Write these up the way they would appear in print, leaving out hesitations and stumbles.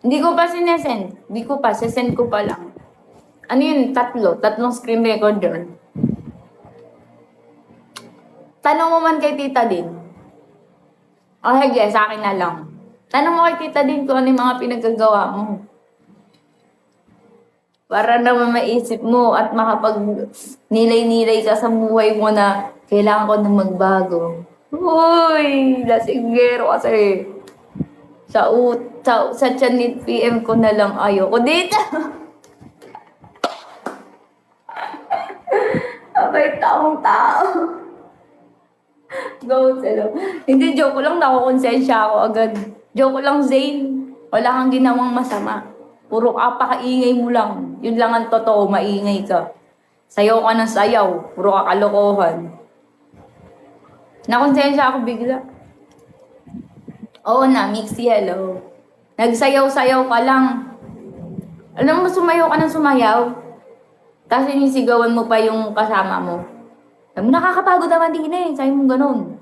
Hindi ko pa sinesend. Hindi ko pa. Sesend ko pa lang. Ano yun? Tatlong screen record yun. Tanong mo man kay Tita Din. O sige, sa akin na lang. Tanong mo kay Tita Din kung ano yung mga pinagagawa mo. Para naman maisip mo at makapag-nilay-nilay ka sa buhay mo na kailangan ko na magbago. Uy, lasinggero kasi. Sa Chanit PM ko na lang ayoko dito. Abay, taong tao. Go, salo. Hindi, joke lang. Nakukonsensya ako agad. Joke lang, Zane. Wala kang ginawang masama. Puro kapakaingay mo lang. Yun lang ang totoo, maingay ka. Sayaw ka ng sayaw. Puro kakalokohan. Nakonsensya ako bigla. Oo na, Mixie, hello. Nagsayaw-sayaw ka lang. Alam mo, sumayaw ka ng sumayaw. Tapos sinisigawan mo pa yung kasama mo. Sabi mo, nakakapagod naman din eh. Sabi mo ganun.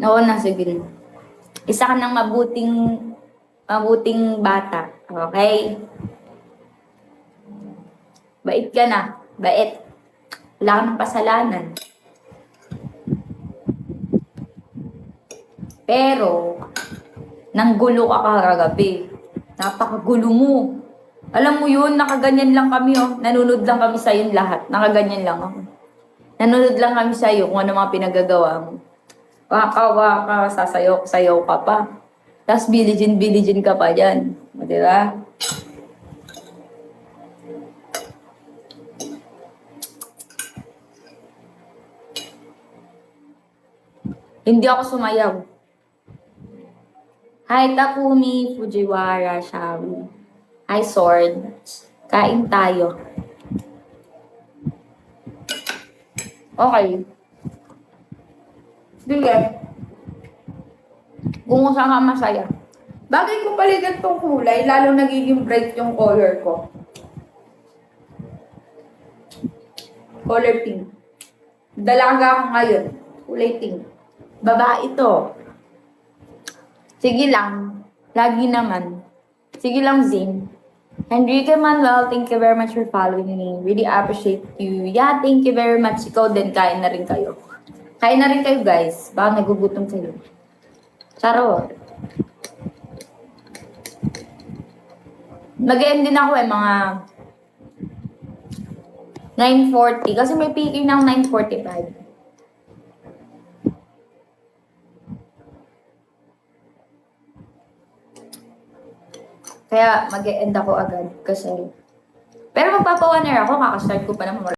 Oo na, sige. Isa ka ng mabuting bata. Okay? Bait ka na. Bait. Wala ka ng pasalanan. Pero, nanggulo ka kagabi. Napakagulo mo. Alam mo yun, nakaganyan lang kami oh. Nanunod lang kami sa'yo lahat. Nakaganyan lang ako. Nanunod lang kami sa'yo kung ano mga pinagagawa mo. Waka, sasayaw ka pa. Tapos bilijin ka pa dyan. O, diba? Hindi ako sumayaw. Hi, Takumi, Fujiwara, Shabu. Hi, Sword. Kain tayo. Okay. Sige. Kung saan ka masaya. Bagay ko pala ganitong kulay, lalo nagiging bright yung color ko. Color pink. Dalaga ako ngayon. Kulay pink. Babae ito. Sige lang. Lagi naman. Sige lang, Zin. Enrique Manuel, thank you very much for following me. Really appreciate you. Yeah, thank you very much. Ikaw din, kain na rin kayo. Kain na rin kayo, guys. Baka nagugutom kayo. Charot. Mag-end din ako mga 9:40. Kasi may peaking ng 9:45. Kaya mag-e-end ako agad kasi. Pero magpapa-1 hour ako, kakastart ko pa naman.